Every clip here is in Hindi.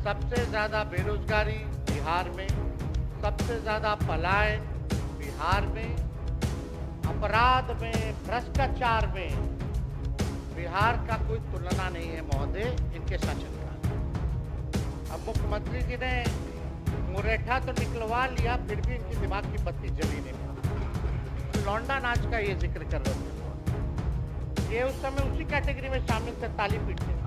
सबसे ज्यादा बेरोजगारी बिहार में, सबसे ज्यादा पलायन बिहार में, अपराध में, भ्रष्टाचार में बिहार का कोई तुलना नहीं है महोदय इनके शासन का। अब मुख्यमंत्री जी ने मुरेठा तो निकलवा लिया, फिर भी इनकी दिमाग की बत्ती जली नहीं। लौंडा नाच का ये जिक्र कर रहे थे, ये उस समय उसी कैटेगरी में शामिल थे, ताली पीटते।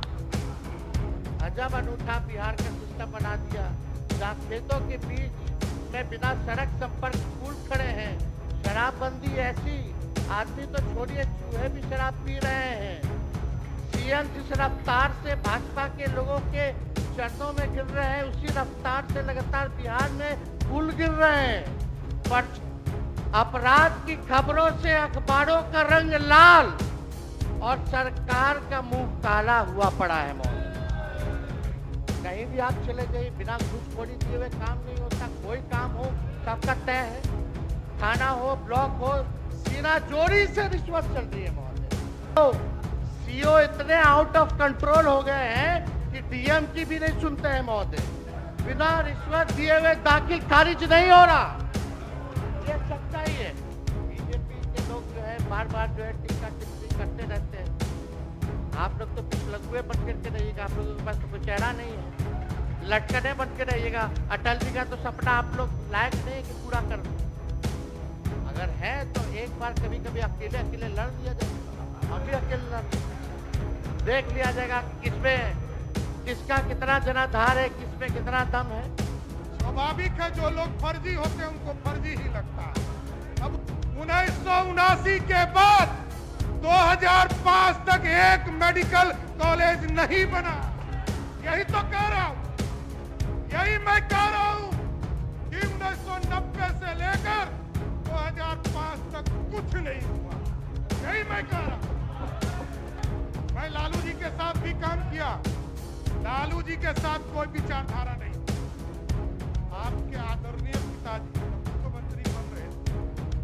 अजब अनूठा बिहार का सिस्टम बना दिया, जहाँ खेतों के बीच में बिना सड़क संपर्क पुल खड़े हैं। शराबबंदी ऐसी, आदमी तो छोड़िए, चूहे भी शराब पी रहे हैं। सीएम जिस रफ्तार से भाजपा के लोगों के चरणों में गिर रहे हैं, उसी रफ्तार से लगातार बिहार में पुल गिर रहे हैं। पर अपराध की खबरों से अखबारों का रंग लाल और सरकार का मुंह काला हुआ पड़ा है मौत। कहीं भी आप चले जाइए, बिना घूसखोरी दिए हुए काम नहीं होता। कोई काम हो सबका तय है, थाना हो, ब्लॉक हो, सीना जोरी से रिश्वत चल रही है महोदय। तो सीओ इतने आउट ऑफ कंट्रोल हो गए हैं कि डीएम की भी नहीं सुनते हैं महोदय। बिना रिश्वत दिए हुए दाखिल खारिज नहीं हो रहा, ये सच्चाई है। बीजेपी के लोग जो है बार बार जो है टीका टिप्पणी करते रहते हैं। आप लोग तो पिछलगुए बन करके रहिएगा, आप लोगों के पास तो कोई चेहरा नहीं है, लटकने बन के रहिएगा। अटल जी का तो सपना आप लोग लायक नहीं है कि पूरा कर दो। अगर है तो एक बार कभी कभी अकेले अकेले लड़ लिया जाएगा, हम भी अकेले लड़ देख लिया जाएगा किसमें किसका कितना जनाधार है, किसमें कितना दम है। स्वाभाविक है, जो लोग फर्जी होते हैं उनको फर्जी ही लगता है। अब 1979 के बाद 2005 तक एक मेडिकल कॉलेज नहीं बना। यही तो कह रहा हूं, यही मैं कह रहा हूं कि 1990 से लेकर 2005 तक कुछ नहीं हुआ। यही मैं कह रहा हूं। मैं लालू जी के साथ भी काम किया, लालू जी के साथ कोई विचारधारा नहीं। आपके आदरणीय पिताजी मुख्यमंत्री बन रहे थे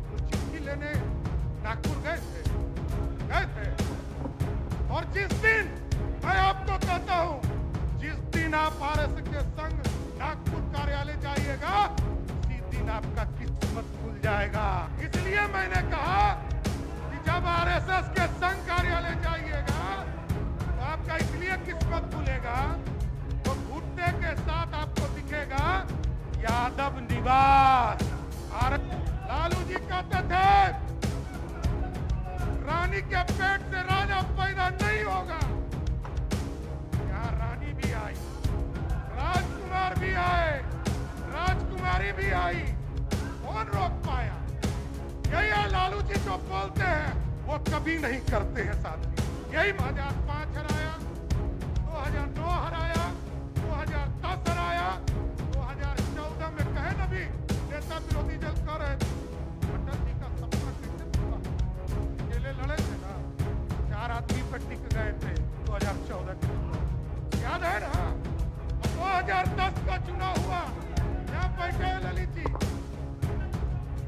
तो चिट्ठी लेने नागपुर गए थे। और जिस दिन मैं आपको कहता हूं, जिस दिन आप आरएसएस के संग नागपुर कार्यालय जाइएगा, उसी दिन आपका किस्मत खुल जाएगा। इसलिए मैंने कहा कि जब आरएसएस के संग कार्यालय जाइएगा तो आपका इसलिए किस्मत खुलेगा, तो घुटने के साथ आपको दिखेगा यादव निवास। लालू जी कहते थे रानी के पेट से राजा पैदा नहीं होगा। यहाँ रानी भी आई, राजकुमार भी आए, राजकुमारी भी आई, कौन रोक पाया? यही लालू जी जो बोलते हैं वो कभी नहीं करते हैं साथी। यही 2005 हराया, 2009 हराया, 2010 हराया, 2014 में कहे न भी नेता विरोधी दल कर रहे थे, अटल जी का सपना कैसे पूरा? अकेले लड़े थे ना, 4 आदमी पर टिक गए थे 2014 के चुनाव, याद है ना? 2010 का चुनाव हुआ, यहाँ बैठे ललित जी,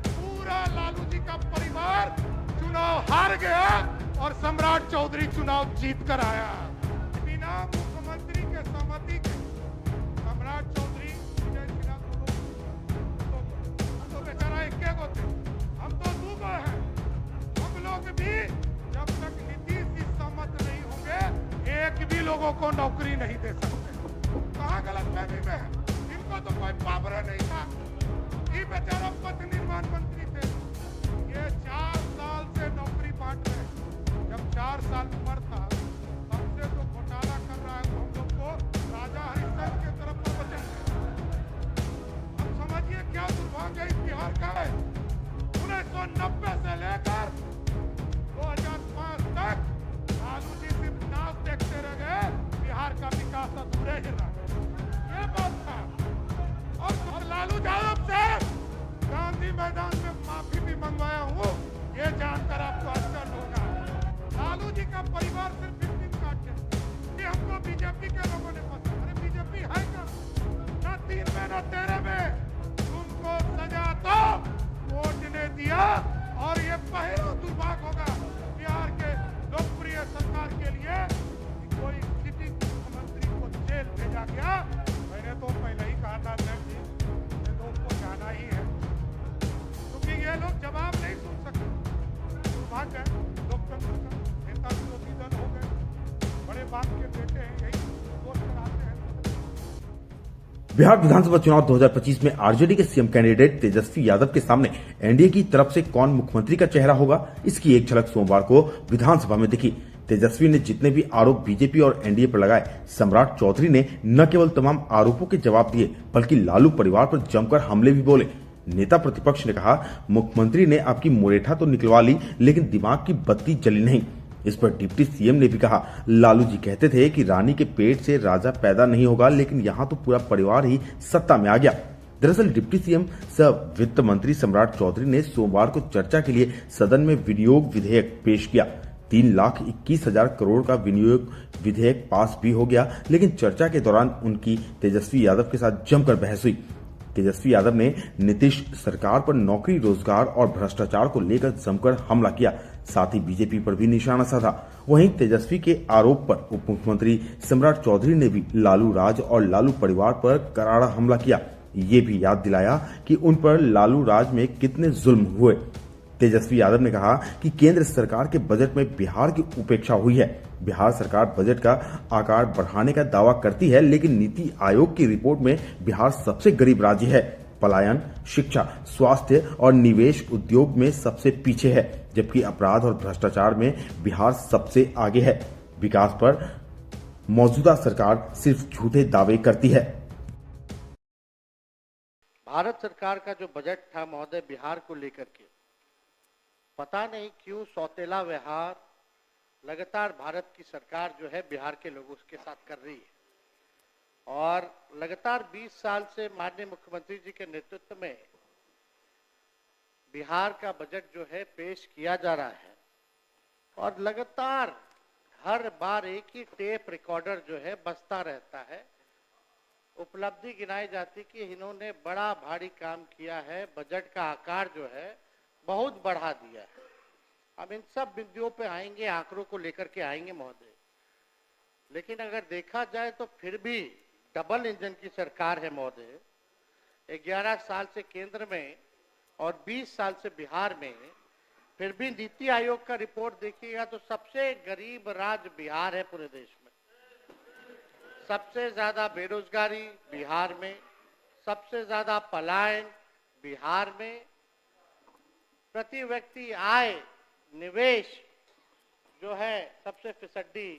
पूरा लालू जी का परिवार चुनाव हार गया और सम्राट चौधरी चुनाव जीत कर आया। बिना मुख्यमंत्री के सहमति के सम्राट चौधरी तो बेचारा एक गो थे, हम तो 2 गो हैं। हम लोग भी जब तक नीतीश जी सहमत नहीं होंगे, एक भी लोगों को नौकरी नहीं दे सकते। कहाँ गलतफहमी में है? इनको तो कोई पावर नहीं था। ये बेचारा पथ निर्माण मंत्री थे, ये 4 साल से नौकरी बांट रहे। जब 4 साल उम्र था तब से जो घोटाला कर रहा है, हम लोग को राजा हरिश्चंद्र के तरफ प्रवचन है। अब समझिए क्या दुर्भाग्य इस बिहार का है। 1990 से लेकर 2005 तक लालू जी सिर्फ नाच देखते रह गए, बिहार का विकास अधूरे ही रहा। ये बात था। और लालू यादव से गांधी मैदान में माफी भी मंगवाया हूँ, ये जानकर आपको आश्चर्य होगा। लालू जी का परिवार सिर्फ विक्टिम काटे, ये हमको बीजेपी के लोगों ने पसंद। अरे बीजेपी है क्या? ना 3 में ना 13 में तुमको सजा तो वोट ने दिया। और ये पहला दुर्भाग्य होगा बिहार के लोकप्रिय सरकार के लिए कि कोई सिटिंग मुख्यमंत्री को जेल भेजा गया। मैंने तो पहले ही कहा था अध्यक्ष जी, ये लोग को जाना ही है, क्योंकि ये लोग जवाब नहीं सुन सकते। दुर्भाग्य है लोकतंत्र का, नेता विरोधी दल हो गए, बड़े बाप के बेटे हैं, यही सोच कर आते हैं। बिहार विधानसभा चुनाव 2025 में आरजेडी के सीएम कैंडिडेट तेजस्वी यादव के सामने एनडीए की तरफ से कौन मुख्यमंत्री का चेहरा होगा, इसकी एक झलक सोमवार को विधानसभा में दिखी। तेजस्वी ने जितने भी आरोप बीजेपी और एनडीए पर लगाए, सम्राट चौधरी ने न केवल तमाम आरोपों के जवाब दिए, बल्कि लालू परिवार पर जमकर हमले भी बोले। नेता प्रतिपक्ष ने कहा, मुख्यमंत्री ने आपकी मुरेठा तो निकलवा ली, लेकिन दिमाग की बत्ती जली नहीं। इस पर डिप्टी सीएम ने भी कहा, लालू जी कहते थे कि रानी के पेट से राजा पैदा नहीं होगा, लेकिन यहाँ तो पूरा परिवार ही सत्ता में आ गया। दरअसल डिप्टी सीएम सह वित्त मंत्री सम्राट चौधरी ने सोमवार को चर्चा के लिए सदन में विनियोग विधेयक पेश किया। 3,21,000 करोड़ का विनियोग विधेयक पास भी हो गया, लेकिन चर्चा के दौरान उनकी तेजस्वी यादव के साथ जमकर बहस हुई। तेजस्वी यादव ने नीतीश सरकार पर नौकरी, रोजगार और भ्रष्टाचार को लेकर जमकर हमला किया, साथ ही बीजेपी पर भी निशाना साधा। वहीं तेजस्वी के आरोप पर उप मुख्यमंत्री सम्राट चौधरी ने भी लालू राज और लालू परिवार पर करारा हमला किया। ये भी याद दिलाया कि उन पर लालू राज में कितने जुल्म हुए। तेजस्वी यादव ने कहा कि केंद्र सरकार के बजट में बिहार की उपेक्षा हुई है। बिहार सरकार बजट का आकार बढ़ाने का दावा करती है, लेकिन नीति आयोग की रिपोर्ट में बिहार सबसे गरीब राज्य है। पलायन, शिक्षा, स्वास्थ्य और निवेश उद्योग में सबसे पीछे है, जबकि अपराध और भ्रष्टाचार में बिहार सबसे आगे है। विकास पर मौजूदा सरकार सिर्फ झूठे दावे करती है। भारत सरकार का जो बजट था महोदय बिहार को लेकर के, पता नहीं क्यों सौतेला व्यवहार लगातार भारत की सरकार जो है बिहार के लोगों के साथ कर रही है। और लगातार 20 साल से माननीय मुख्यमंत्री जी के नेतृत्व में बिहार का बजट जो है पेश किया जा रहा है, और लगातार हर बार एक ही टेप रिकॉर्डर जो है बजता रहता है। उपलब्धि गिनाई जाती कि इन्होंने बड़ा भारी काम किया है, बजट का आकार जो है बहुत बढ़ा दिया है। अब इन सब बिंदुओं पे आएंगे, आंकड़ों को लेकर के आएंगे महोदय, लेकिन अगर देखा जाए तो फिर भी डबल इंजन की सरकार है महोदय। 11 साल से केंद्र में और 20 साल से बिहार में, फिर भी नीति आयोग का रिपोर्ट देखिएगा तो सबसे गरीब राज्य बिहार है पूरे देश में। सबसे ज्यादा बेरोजगारी बिहार में, सबसे ज्यादा पलायन बिहार में, प्रति व्यक्ति आय निवेश जो है सबसे फिसड्डी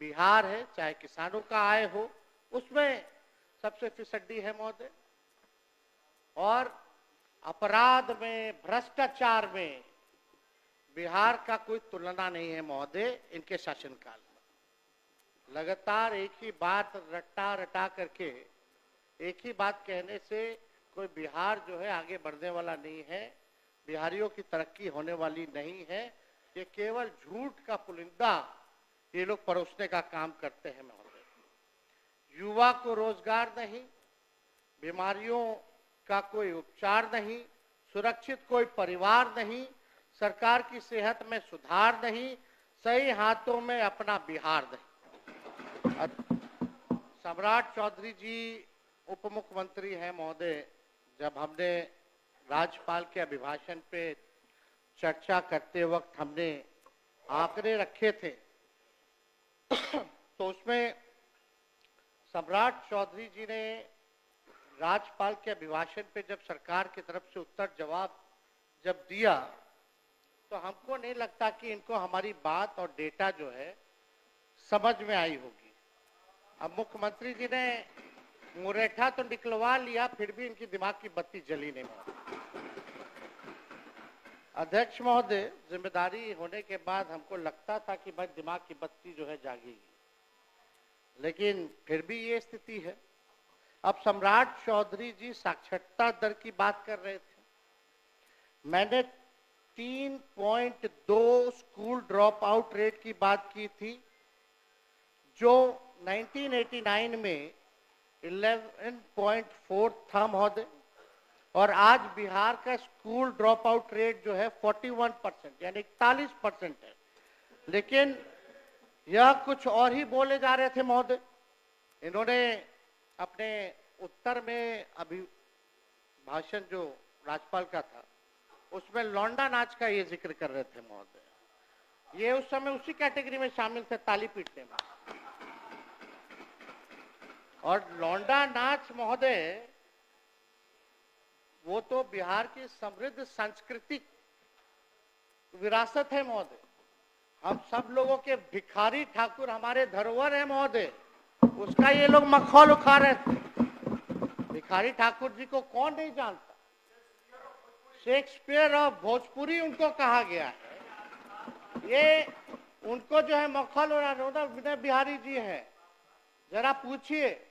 बिहार है। चाहे किसानों का आय हो उसमें सबसे फिसड्डी है महोदय। और अपराध में, भ्रष्टाचार में बिहार का कोई तुलना नहीं है महोदय। इनके शासनकाल में लगातार एक ही बात रटा रटा करके, एक ही बात कहने से कोई बिहार जो है आगे बढ़ने वाला नहीं है, बिहारियों की तरक्की होने वाली नहीं है। ये केवल झूठ का पुलिंदा ये लोग परोसने का काम करते हैं महोदय। युवा को रोजगार नहीं, बीमारियों का कोई उपचार नहीं, सुरक्षित कोई परिवार नहीं, सरकार की सेहत में सुधार नहीं, सही हाथों में अपना बिहार नहीं। सम्राट चौधरी जी उप मुख्यमंत्री हैं महोदय। जब हमने राज्यपाल के अभिभाषण पे चर्चा करते वक्त हमने आंकड़े रखे थे तो उसमें सम्राट चौधरी जी ने राज्यपाल के अभिभाषण पे जब सरकार की तरफ से उत्तर जवाब जब दिया तो हमको नहीं लगता कि इनको हमारी बात और डेटा जो है समझ में आई होगी। अब मुख्यमंत्री जी ने मुरेठा तो निकलवा लिया, फिर भी इनकी दिमाग की बत्ती जली नहीं। अध्यक्ष महोदय, जिम्मेदारी होने के बाद हमको लगता था कि भाई दिमाग की बत्ती जो है जागेगी, लेकिन फिर भी ये स्थिति है। अब सम्राट चौधरी जी साक्षरता दर की बात कर रहे थे। मैंने 3.2 स्कूल ड्रॉप आउट रेट की बात की थी, जो 1989 में 11.4 था महोदय, और आज बिहार का स्कूल ड्रॉप आउट रेट जो है 41% यानी 41% है। लेकिन यह कुछ और ही बोले जा रहे थे महोदय। इन्होंने अपने उत्तर में अभी भाषण जो राज्यपाल का था उसमें लौंडा नाच का ये जिक्र कर रहे थे महोदय। ये उस समय उसी कैटेगरी में शामिल थे, ताली पीटने में। और लौंडा नाच महोदय वो तो बिहार की समृद्ध सांस्कृतिक विरासत है महोदय। हम सब लोगों के भिखारी ठाकुर हमारे धरोहर है महोदय, उसका ये लोग मखौल उठा रहे थे। भिखारी ठाकुर जी को कौन नहीं जानता? शेक्सपियर ऑफ भोजपुरी उनको कहा गया है। ये उनको जो है मखौल उड़ाना विनय बिहारी जी है। जरा पूछिए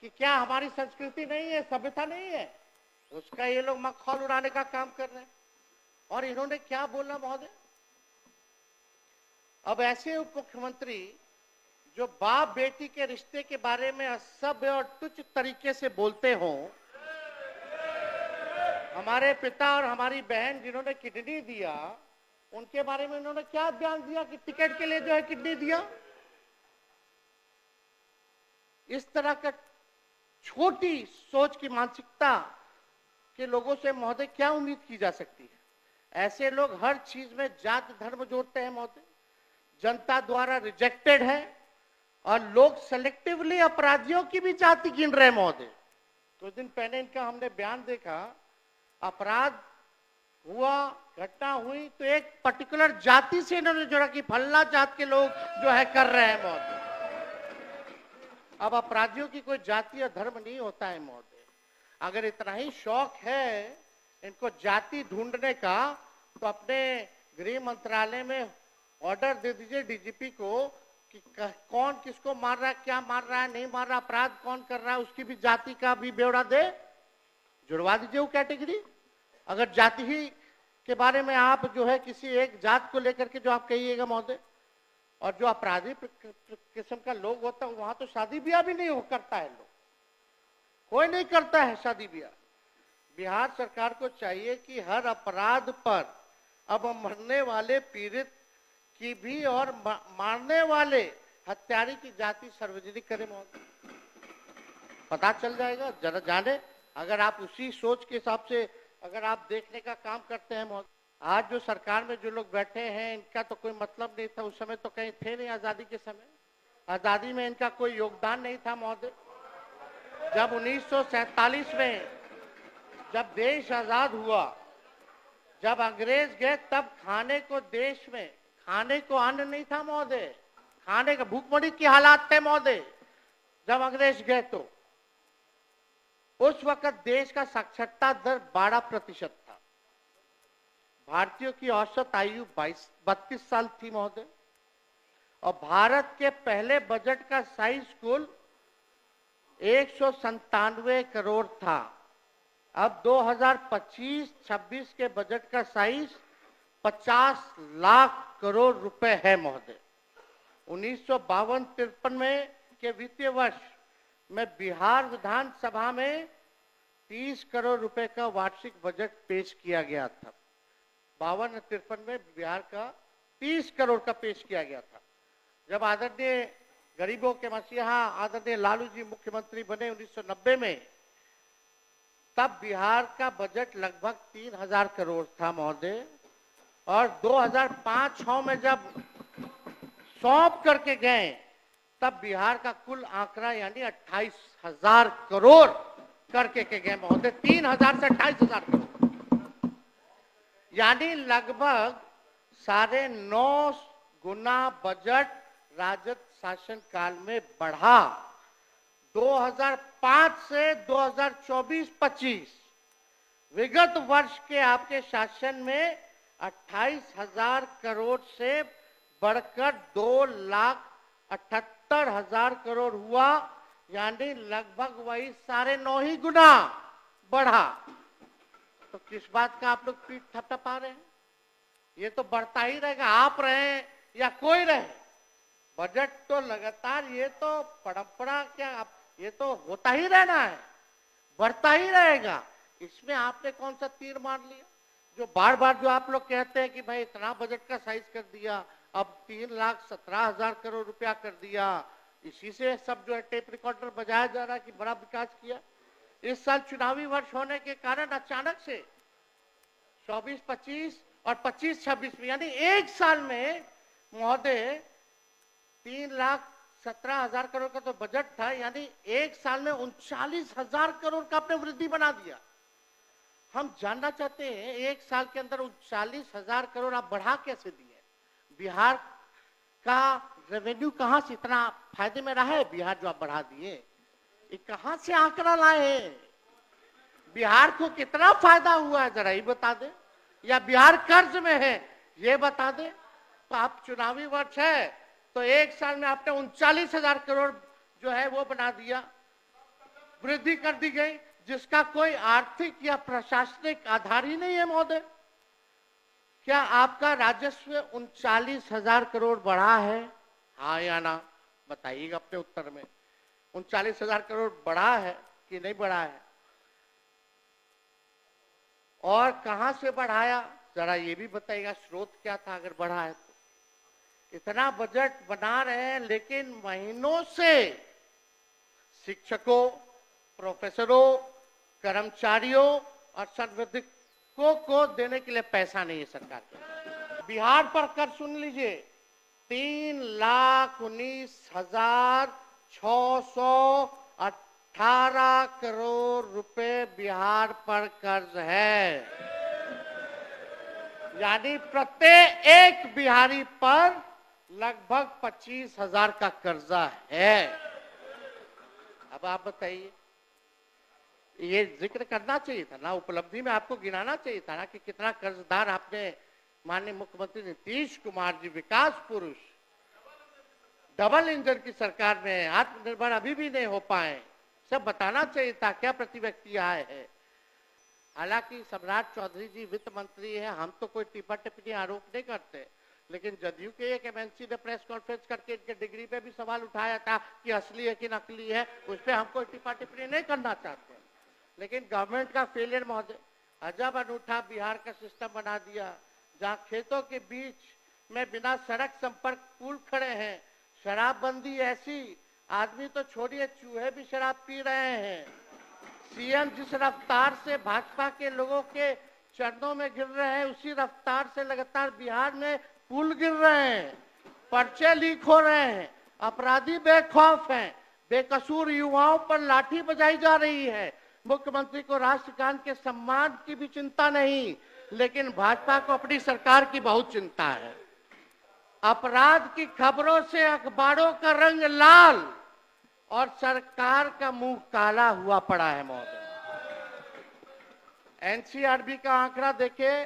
कि क्या हमारी संस्कृति नहीं है, सभ्यता नहीं है? उसका ये लोग मखौल उड़ाने का काम कर रहे हैं। और इन्होंने क्या बोला महोदय? अब ऐसे उप मुख्यमंत्री जो बाप बेटी के रिश्ते के बारे में असभ्य और तुच्छ तरीके से बोलते हों, हमारे पिता और हमारी बहन जिन्होंने किडनी दिया उनके बारे में उन्होंने क्या बयान दिया कि टिकट के लिए जो है किडनी दिया। इस तरह का छोटी सोच की मानसिकता के लोगों से महोदय क्या उम्मीद की जा सकती है? ऐसे लोग हर चीज में जात धर्म जोड़ते हैं महोदय, जनता द्वारा रिजेक्टेड है और लोग सेलेक्टिवली अपराधियों की भी जाति गिन रहे हैं महोदय। कुछ दिन पहले इनका हमने बयान देखा, अपराध हुआ, घटना हुई तो एक पर्टिकुलर जाति से इन्होंने जोड़ा कि फल्ला जात के लोग जो है कर रहे हैं महोदय। अब अपराधियों की कोई जाति या धर्म नहीं होता है महोदय। अगर इतना ही शौक है इनको जाति ढूंढने का तो अपने गृह मंत्रालय में ऑर्डर दे दीजिए डीजीपी को कि कौन किसको मार रहा है, क्या मार रहा है, नहीं मार रहा, अपराध कौन कर रहा है, उसकी भी जाति का भी ब्यौरा दे, जुड़वा दीजिए वो कैटेगरी। अगर जाति ही के बारे में आप जो है किसी एक जात को लेकर के जो आप कहिएगा महोदय, और जो अपराधी किस्म का लोग होता है वहां तो शादी ब्याह भी नहीं हो करता है, लोग कोई नहीं करता है शादी ब्याह। बिहार सरकार को चाहिए कि हर अपराध पर अब मरने वाले पीड़ित की भी और मारने वाले हत्यारे की जाति सार्वजनिक करे महोदय, पता चल जाएगा। जरा जाने, अगर आप उसी सोच के हिसाब से अगर आप देखने का काम करते हैं महोदय। आज जो सरकार में जो लोग बैठे हैं इनका तो कोई मतलब नहीं था, उस समय तो कहीं थे नहीं। आजादी के समय, आजादी में इनका कोई योगदान नहीं था महोदय। जब 1947 में जब देश आजाद हुआ, जब अंग्रेज गए तब खाने को देश में खाने को अन्न नहीं था महोदय, खाने का भूखमरी की हालात थे महोदय। जब अंग्रेज गए तो उस वक्त देश का साक्षरता दर 12% था। भारतीयों की औसत आयु 32 साल थी महोदय। और भारत के पहले बजट का साइज कुल 197 करोड़ था। अब 2025-26 के बजट का साइज 50 लाख करोड़ रुपए है महोदय। 1952-53 में के वित्तीय वर्ष में बिहार विधानसभा में 30 करोड़ रुपए का वार्षिक बजट पेश किया गया था। 52-53 में बिहार का 30 करोड़ का पेश किया गया था। जब आदरणीय गरीबों के मसीहा आदरणीय लालू जी मुख्यमंत्री बने 1990 में, तब बिहार का बजट लगभग 3000 करोड़ था महोदय। और 2005-06 में जब सौंप करके गए तब बिहार का कुल आंकड़ा यानी 28,000 करोड़ करके के गए महोदय। 3000 से 28,000 करोड़, यानी लगभग 9.5 गुना बजट राजद शासन काल में बढ़ा। 2005 से 2024-25 विगत वर्ष के आपके शासन में 28,000 करोड़ से बढ़कर 2,78,000 करोड़ हुआ, यानी लगभग वही 9.5 गुना बढ़ा। तो किस बात का आप लोग पीठ थपथपा रहे हैं? ये तो बढ़ता ही रहेगा, आप रहे या कोई रहे। बजट तो लगातार, ये तो परंपरा क्या, ये तो होता ही रहना है, बढ़ता ही रहेगा। इसमें आपने कौन सा तीर मार लिया? जो बार बार जो आप लोग कहते हैं कि भाई इतना बजट का साइज कर दिया, अब 3,17,000 करोड़ रुपया कर दिया, इसी से सब जो है टेप रिकॉर्डर बजाया जा रहा है कि बड़ा विकास किया। इस साल चुनावी वर्ष होने के कारण अचानक से 24-25 और 25-26 में यानी एक साल में महोदय 3,17,000 करोड़ का तो बजट था, यानी एक साल में 39,000 करोड़ का आपने वृद्धि बना दिया। हम जानना चाहते हैं एक साल के अंदर 39,000 करोड़ आप बढ़ा कैसे दिए? बिहार का रेवेन्यू कहां से इतना फायदे में रहा है? बिहार जो आप बढ़ा दिए, ये कहां से आंकड़ा लाए हैं? बिहार को कितना फायदा हुआ है जरा ये बता दे, या बिहार कर्ज में है ये बता दे। तो आप चुनावी वर्ष है तो एक साल में आपने 39,000 करोड़ जो है वो बना दिया, वृद्धि कर दी गई, जिसका कोई आर्थिक या प्रशासनिक आधार ही नहीं है महोदय। क्या आपका राजस्व 39,000 करोड़ बढ़ा है? हाँ या ना बताइएगा अपने उत्तर में। 39,000 करोड़ बढ़ा है कि नहीं बढ़ा है? और कहां से बढ़ाया जरा ये भी बताइएगा, स्रोत क्या था अगर बढ़ा है तो? इतना बजट बना रहे हैं लेकिन महीनों से शिक्षकों, प्रोफेसरों, कर्मचारियों और संविधिकों को देने के लिए पैसा नहीं है सरकार के। बिहार पर कर सुन लीजिए, 3,19,618 करोड़ रुपए बिहार पर कर्ज है। यानी प्रत्येक एक बिहारी पर लगभग 25,000 का कर्जा है। अब आप बताइए, ये जिक्र करना चाहिए था ना, उपलब्धि में आपको गिनाना चाहिए था ना कि कितना कर्जदार आपने माननीय मुख्यमंत्री नीतीश कुमार जी, विकास पुरुष, डबल इंजन की सरकार में आत्मनिर्भर अभी भी नहीं हो पाए, सब बताना चाहिए था। क्या प्रति व्यक्ति आए हैं? हालांकि सम्राट चौधरी जी वित्त मंत्री है, हम तो कोई टिप्पा टिप्पणी आरोप नहीं करते, लेकिन जदयू के एक एमएनसी ने प्रेस कॉन्फ्रेंस करके इनके डिग्री पे भी सवाल उठाया था कि असली है कि नकली है, उस पर हम कोई टिप्पा टिप्पणी नहीं करना चाहते। लेकिन गवर्नमेंट का फेलियर महोदय, अजब अनूठा बिहार का सिस्टम बना दिया, जहां खेतों के बीच में बिना सड़क संपर्क पुल खड़े हैं, शराबबंदी ऐसी, आदमी तो छोड़िए चूहे भी शराब पी रहे हैं। सीएम जिस रफ्तार से भाजपा के लोगों के चरणों में गिर रहे हैं, उसी रफ्तार से लगातार बिहार में पुल गिर रहे हैं, पर्चे लीक हो रहे हैं, अपराधी बेखौफ हैं, बेकसूर युवाओं पर लाठी बजाई जा रही है। मुख्यमंत्री को राष्ट्रगान के सम्मान की भी चिंता नहीं, लेकिन भाजपा को अपनी सरकार की बहुत चिंता है। अपराध की खबरों से अखबारों का रंग लाल और सरकार का मुंह काला हुआ पड़ा है महोदय। एनसीआरबी का आंकड़ा देखे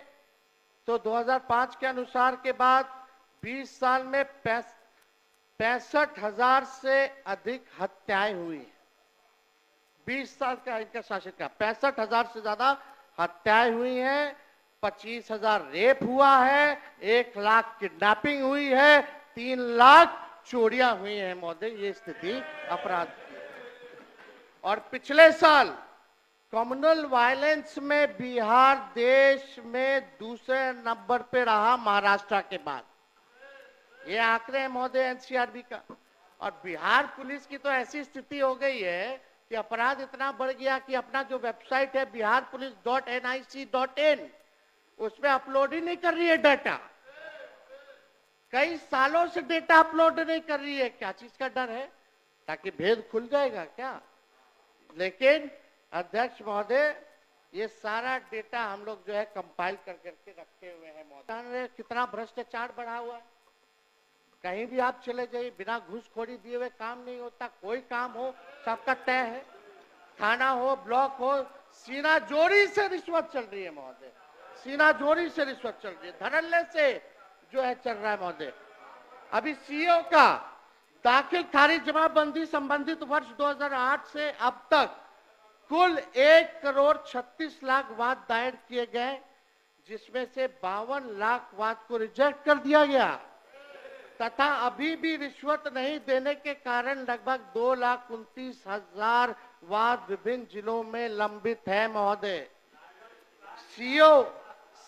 तो 2005 के अनुसार के बाद 20 साल में 65,000 से अधिक हत्याएं हुई हैं। 20 साल का इनका शासन का 65,000 से ज्यादा हत्याएं हुई हैं, 25,000 रेप हुआ है, 1 लाख किडनैपिंग हुई है, 3 लाख चोरियां हुई हैं महोदय। ये स्थिति अपराध की। और पिछले साल कम्युनल वायलेंस में बिहार देश में दूसरे नंबर पे रहा महाराष्ट्र के बाद। ये आंकड़े हैं महोदय एनसीआरबी का। और बिहार पुलिस की तो ऐसी स्थिति हो गई है कि अपराध इतना बढ़ गया कि अपना जो वेबसाइट है biharpolice.nic.in, उसमें अपलोड ही नहीं कर रही है डाटा। कई सालों से डेटा अपलोड नहीं कर रही है। क्या चीज का डर है? ताकि भेद खुल जाएगा क्या? लेकिन अध्यक्ष महोदय, ये सारा डेटा हम लोग जो है कंपाइल करके रखे हुए हैं महोदय। कितना भ्रष्टाचार बढ़ा हुआ है, कहीं भी आप चले जाइए, बिना घूसखोरी दिए हुए काम नहीं होता। कोई काम हो सबका तय है, थाना हो, ब्लॉक हो, सीना जोरी से रिश्वत चल रही है महोदय, सीना जोरी से रिश्वत चल रही है, धड़ल्ले से जो है चल रहा है महोदय। अभी सीओ का दाखिल खारिज जमाबंदी संबंधित वर्ष 2008 से अब तक कुल 1,36,00,000 वाद दायर किए गए, जिसमें से 52 लाख वाद को रिजेक्ट कर दिया गया तथा अभी भी रिश्वत नहीं देने के कारण लगभग 2,29,000 वाद विभिन्न जिलों में लंबित है महोदय।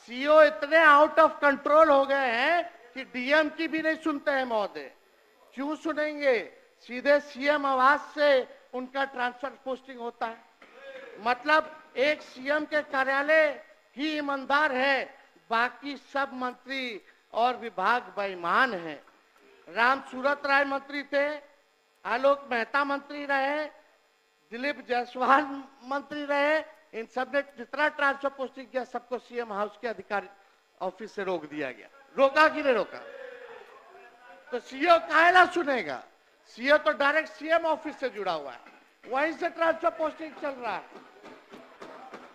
सीओ इतने आउट ऑफ कंट्रोल हो गए हैं कि डीएम की भी नहीं सुनते हैं महोदय। क्यों सुनेंगे? सीधे सीएम आवास से उनका ट्रांसफर पोस्टिंग होता है। मतलब एक सीएम के कार्यालय ही ईमानदार है, बाकी सब मंत्री और विभाग बेईमान हैं। राम सूरत राय मंत्री थे, आलोक मेहता मंत्री रहे, दिलीप जायसवाल मंत्री रहे, इन सब ने जितना ट्रांसफर पोस्टिंग किया सबको सीएम हाउस के अधिकारी ऑफिस से रोक दिया गया। रोका कि नहीं रोका? तो सीओ काहेला सुनेगा? सीओ तो डायरेक्ट सीएम ऑफिस से जुड़ा हुआ है, वहीं से ट्रांसफर पोस्टिंग चल रहा है।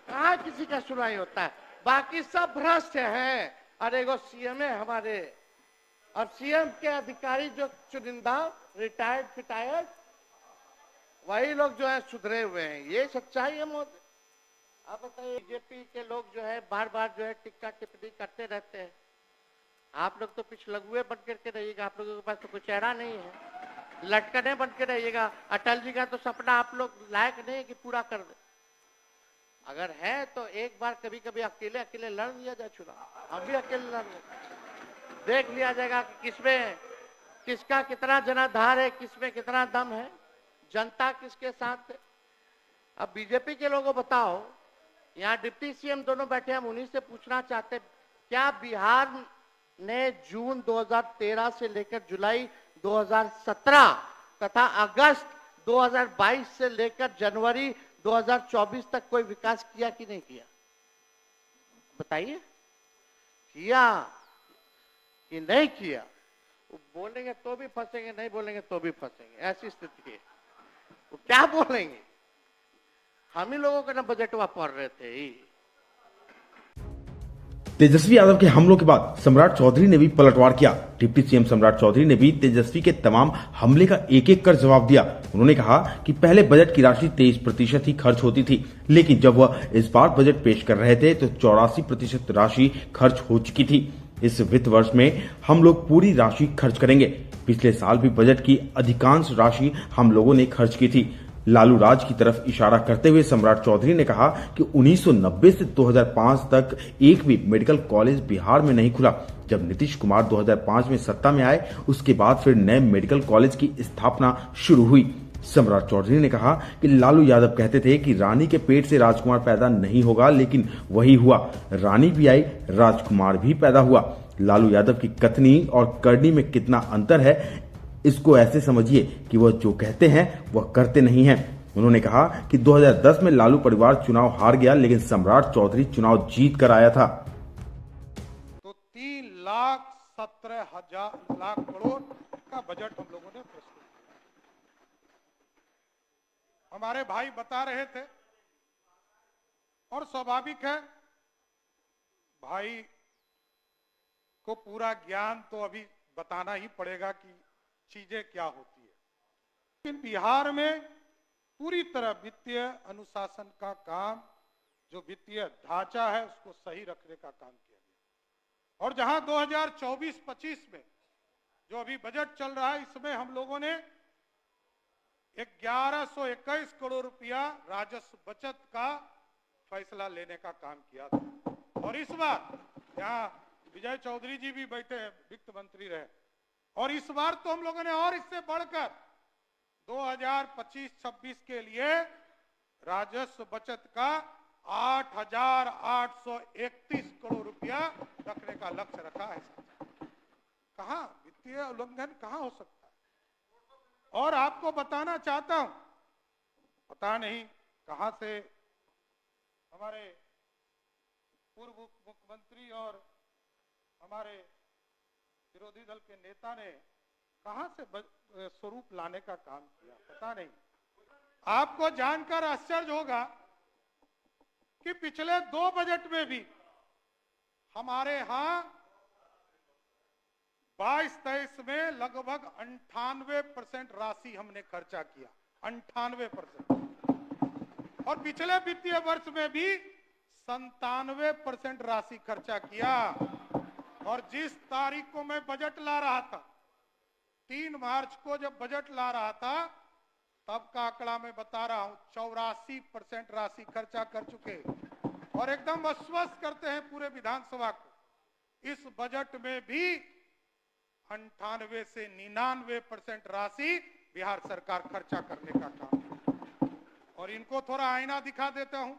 कहाँ किसी का सुनाई होता है? बाकी सब भ्रष्ट हैं। अरे वो सीएम है हमारे, और सीएम के अधिकारी जो चुनिंदा रिटायर्ड फिटायर्ड, वही लोग जो है सुधरे हुए हैं। ये सच्चाई है मोदी। आप बताइए, बीजेपी के लोग जो है बार बार जो है टिक्का टिप्पणी करते रहते हैं। आप लोग तो पिछलगुए बन करके रहिएगा, आप लोगों के पास तो कोई चेहरा नहीं है, लटकने बन के रहिएगा। अटल जी का तो सपना आप लोग लायक नहीं है कि पूरा कर दे। अगर है तो एक बार कभी कभी अकेले अकेले लड़ लिया जाए चुनाव, हम भी अकेले लड़ लें, देख लिया जाएगा कि किसमें किसका कितना जनाधार है, किसमें कितना दम है, जनता किसके साथ है। अब बीजेपी के लोगों बताओ, यहाँ डिप्टी सीएम दोनों बैठे, हम उन्हीं से पूछना चाहते, क्या बिहार ने जून 2013 से लेकर जुलाई 2017 तथा अगस्त 2022 से लेकर जनवरी 2024 तक कोई विकास किया कि नहीं किया? बताइए, किया कि नहीं किया? वो बोलेंगे तो भी फंसेंगे, नहीं बोलेंगे तो भी फंसेंगे, ऐसी स्थिति है। वो क्या बोलेंगे? हम ही लोगों का ना बजटवा पढ़ रहे थे ही। तेजस्वी यादव के हमलों के बाद सम्राट चौधरी ने भी पलटवार किया। डिप्टी सीएम सम्राट चौधरी ने भी तेजस्वी के तमाम हमले का एक एक कर जवाब दिया। उन्होंने कहा कि पहले बजट की राशि 23% ही खर्च होती थी, लेकिन जब वह इस बार बजट पेश कर रहे थे तो 84% राशि खर्च हो चुकी थी। इस वित्त वर्ष में हम लोग पूरी राशि खर्च करेंगे। पिछले साल भी बजट की अधिकांश राशि हम लोगों ने खर्च की थी। लालू राज की तरफ इशारा करते हुए सम्राट चौधरी ने कहा कि 1990 से 2005 तक एक भी मेडिकल कॉलेज बिहार में नहीं खुला। जब नीतीश कुमार 2005 में सत्ता में आए, उसके बाद फिर नए मेडिकल कॉलेज की स्थापना शुरू हुई। सम्राट चौधरी ने कहा कि लालू यादव कहते थे कि रानी के पेट से राजकुमार पैदा नहीं होगा, लेकिन वही हुआ। रानी भी आई, राजकुमार भी पैदा हुआ। लालू यादव की कथनी और करनी में कितना अंतर है, इसको ऐसे समझिए कि वह जो कहते हैं वह करते नहीं हैं। उन्होंने कहा कि 2010 में लालू परिवार चुनाव हार गया, लेकिन सम्राट चौधरी चुनाव जीत कर आया था। तो 3,17,000 लाख करोड़ का बजट हम लोगों ने प्रस्तुत किया। हमारे भाई बता रहे थे, और स्वाभाविक है, भाई को पूरा ज्ञान तो अभी बताना ही पड़ेगा कि चीजें क्या होती है। लेकिन बिहार में पूरी तरह वित्तीय अनुशासन का काम, जो वित्तीय ढांचा है उसको सही रखने का काम किया गया। और जहां 2024-25 में जो अभी बजट चल रहा है, इसमें हम लोगों ने 1121 करोड़ रुपया राजस्व बचत का फैसला लेने का काम किया था। और इस बार यहाँ विजय चौधरी जी भी बैठे हैं, वित्त मंत्री रहे, और इस बार तो हम लोगों ने और इससे बढ़कर 2025-26 के लिए राजस्व बचत का 8,831 करोड़ रुपया रखने का लक्ष्य रखा है। कहां वित्तीय उल्लंघन कहां हो सकता है? और आपको बताना चाहता हूं, पता नहीं कहां से हमारे पूर्व मुख्यमंत्री और हमारे विरोधी दल के नेता ने कहां से स्वरूप लाने का काम किया, पता नहीं। आपको जानकर आश्चर्य होगा कि पिछले 2 बजट में भी हमारे यहां 22-23 में लगभग 98% राशि हमने खर्चा किया, 98%। और पिछले वित्तीय वर्ष में भी 97% राशि खर्चा किया। और जिस तारीख को मैं बजट ला रहा था, 3 मार्च को जब बजट ला रहा था, तब का आंकड़ा मैं बता रहा हूं, 84% राशि खर्चा कर चुके। और एकदम आश्वस्त करते हैं पूरे विधानसभा को, इस बजट में भी 98 से 99% राशि बिहार सरकार खर्चा करने का काम। और इनको थोड़ा आईना दिखा देता हूं,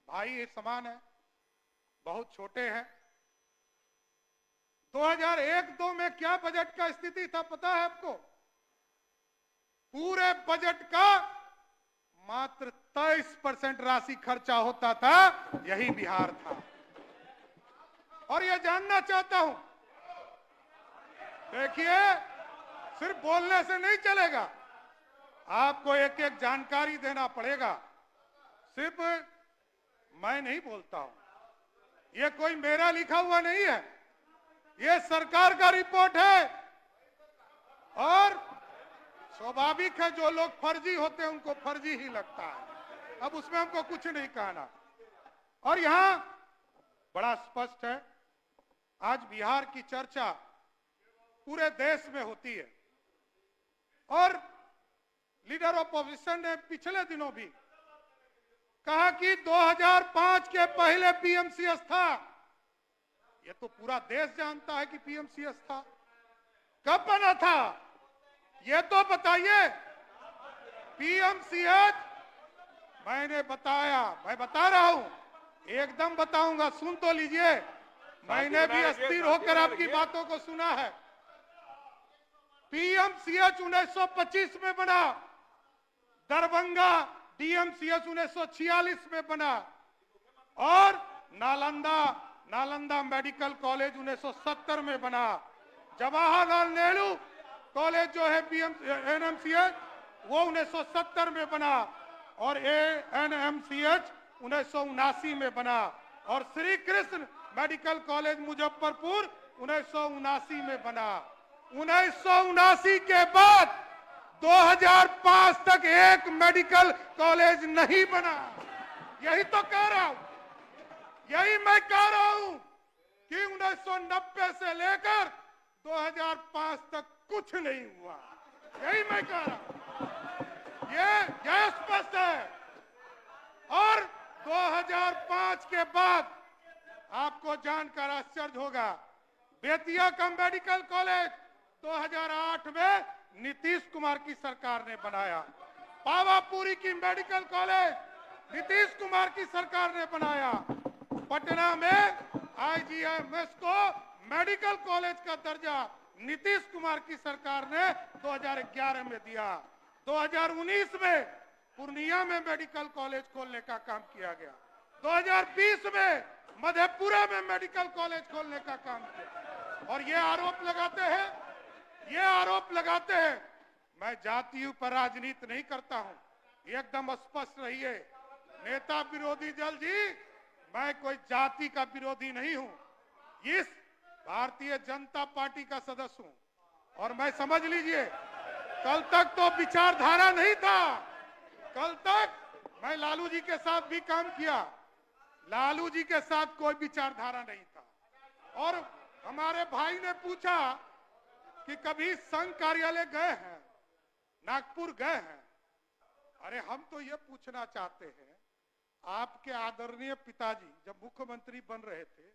भाई ये समान है, बहुत छोटे हैं। 2001-2 में क्या बजट का स्थिति था पता है आपको? पूरे बजट का मात्र 23% राशि खर्चा होता था, यही बिहार था। और ये जानना चाहता हूं, देखिए सिर्फ बोलने से नहीं चलेगा, आपको एक एक जानकारी देना पड़ेगा। सिर्फ मैं नहीं बोलता हूं, ये कोई मेरा लिखा हुआ नहीं है, ये सरकार का रिपोर्ट है। और स्वाभाविक है, जो लोग फर्जी होते हैं उनको फर्जी ही लगता है, अब उसमें हमको कुछ नहीं कहना। और यहां बड़ा स्पष्ट है, आज बिहार की चर्चा पूरे देश में होती है। और लीडर ऑफ ऑपोजिशन ने पिछले दिनों भी कहा कि 2005 के पहले पीएमसीएस था। ये तो पूरा देश जानता है कि पीएमसीएस था। कब बना था ये तो बताइए। पीएमसीएच मैंने बताया, मैं बता रहा हूं, एकदम बताऊंगा, सुन तो लीजिए। मैंने भी अस्थिर होकर आपकी बातों को सुना है। पीएमसीएच 1925 में बना, दरभंगा डीएमसीएच 1946 में बना, और नालंदा मेडिकल कॉलेज 1970 में बना। जवाहरलाल नेहरू कॉलेज जो है एनएमसीएच वो 1970 में बना, और एएनएमसीएच 1979 में बना, और श्री कृष्ण मेडिकल कॉलेज मुजफ्फरपुर 1979 में बना। 1979 के बाद 2005 तक एक मेडिकल कॉलेज नहीं बना। यही तो कह रहा हूं, यही मैं कह रहा हूं कि 1990 से लेकर 2005 तक कुछ नहीं हुआ। यही मैं कह रहा हूं, ये स्पष्ट है। और 2005 के बाद आपको जानकर आश्चर्य होगा, बेतिया का मेडिकल कॉलेज 2008 में नीतीश कुमार की सरकार ने बनाया। पावापुरी की मेडिकल कॉलेज नीतीश कुमार की सरकार ने बनाया। पटना में आईजीएमएस को मेडिकल कॉलेज का दर्जा नीतीश कुमार की सरकार ने 2011 में दिया। 2019 में पूर्णिया में मेडिकल कॉलेज खोलने का काम किया गया। 2020 में मधेपुरा में मेडिकल कॉलेज खोलने का काम किया। और ये आरोप लगाते हैं, मैं जातियों पर राजनीति नहीं करता हूं, एकदम स्पष्ट रहिए। नेता विरोधी दल जी, मैं कोई जाति का विरोधी नहीं हूं, इस भारतीय जनता पार्टी का सदस्य हूं। और मैं, समझ लीजिए, कल तक तो विचारधारा नहीं था। कल तक मैं लालू जी के साथ भी काम किया, लालू जी के साथ कोई विचारधारा नहीं था। और हमारे भाई ने पूछा कि कभी संघ कार्यालय गए हैं, नागपुर गए हैं। अरे हम तो ये पूछना चाहते हैं, आपके आदरणीय पिताजी जब मुख्यमंत्री बन रहे थे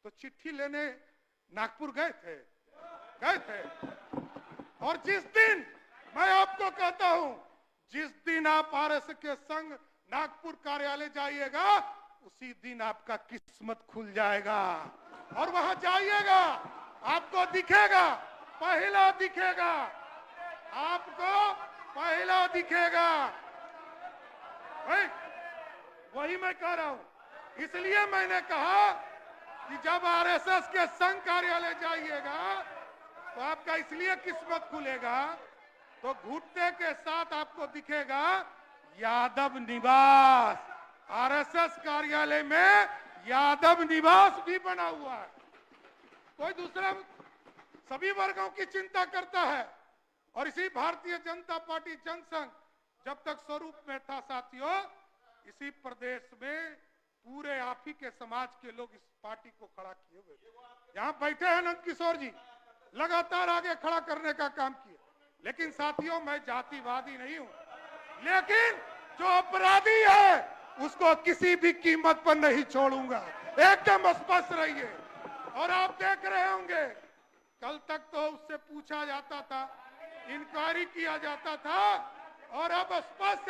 तो चिट्ठी लेने नागपुर गए थे। और जिस दिन, मैं आपको कहता हूं, जिस दिन आप आरएसएस के संघ नागपुर कार्यालय जाइएगा, उसी दिन आपका किस्मत खुल जाएगा। और वहां जाइएगा, आपको दिखेगा, पहला दिखेगा, आपको पहला दिखेगा। वही मैं कह रहा हूं। इसलिए मैंने कहा कि जब आरएसएस के संघ कार्यालय जाइएगा तो आपका इसलिए किस्मत खुलेगा, तो घुटने के साथ आपको दिखेगा यादव निवास। आरएसएस कार्यालय में यादव निवास भी बना हुआ है। कोई दूसरा सभी वर्गों की चिंता करता है। और इसी भारतीय जनता पार्टी जनसंघ जब तक स्वरूप में था साथियों, इसी प्रदेश में पूरे आप ही के समाज के लोग इस पार्टी को खड़ा किए हुए थे। यहाँ बैठे हैं नंद किशोर जी, लगातार आगे खड़ा करने का काम किए। लेकिन साथियों, मैं जातिवादी नहीं हूं, लेकिन जो अपराधी है उसको किसी भी कीमत पर नहीं छोड़ूंगा, एकदम स्पष्ट रहिए। और आप देख रहे होंगे, कल तक तो उससे पूछा जाता था इंक्वायरी किया जाता था और अब स्पष्ट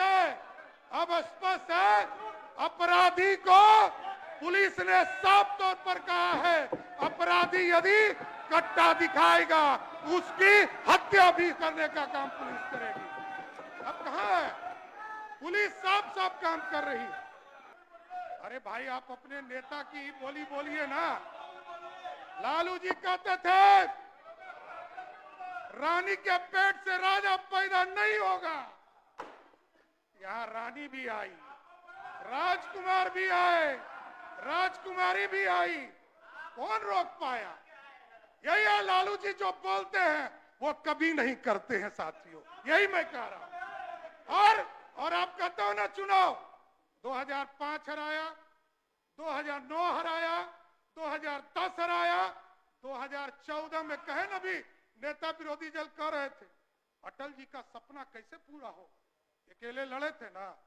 है अपराधी को पुलिस ने साफ तौर पर कहा है अपराधी यदि कट्टा दिखाएगा उसकी हत्या भी करने का काम पुलिस करेगी। अब कहां है पुलिस? साफ साफ काम कर रही है। अरे भाई आप अपने नेता की बोली बोलिए ना। लालू जी कहते थे रानी के पेट से राजा पैदा नहीं होगा। यहां रानी भी आई, राजकुमार भी आए, राजकुमारी भी आई, कौन रोक पाया? यही है लालू जी जो बोलते हैं वो कभी नहीं करते हैं साथियों, यही मैं कह रहा हूं। और आप कहते हो ना चुनाव 2005 हराया, 2009 हराया, 2010 हराया, 2014 में कहे ना भी नेता विरोधी दल कह रहे थे अटल जी का सपना कैसे पूरा हो। अकेले लड़े थे ना,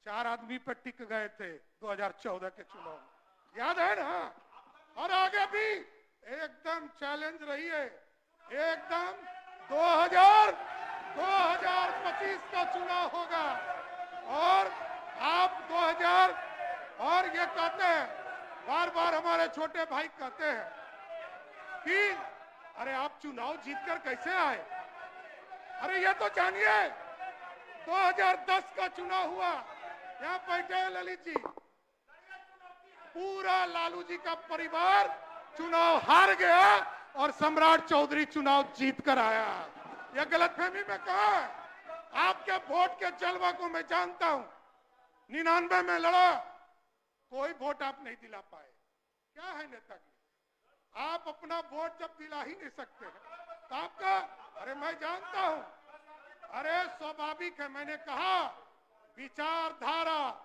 4 आदमी पे टिक गए थे 2014 के चुनाव में, याद है ना। और आगे भी एकदम चैलेंज रही है, एकदम 2025 का चुनाव होगा और आप 2000 और ये कहते हैं बार बार हमारे छोटे भाई कहते हैं कि अरे आप चुनाव जीतकर कैसे आए। अरे ये तो जानिए 2010 का चुनाव हुआ, यहाँ बैठे हैं ललित जी, पूरा लालू जी का परिवार चुनाव हार गया और सम्राट चौधरी चुनाव जीत कर आया। यह गलतफहमी में कहा है। आपके वोट के जलवा को मैं जानता हूं। 99 में लड़ा, कोई वोट आप नहीं दिला पाए। क्या है नेतागिरी? आप अपना वोट जब दिला ही नहीं सकते हैं तो आपका, अरे मैं जानता हूं, अरे स्वाभाविक है। मैंने कहा विचारधारा,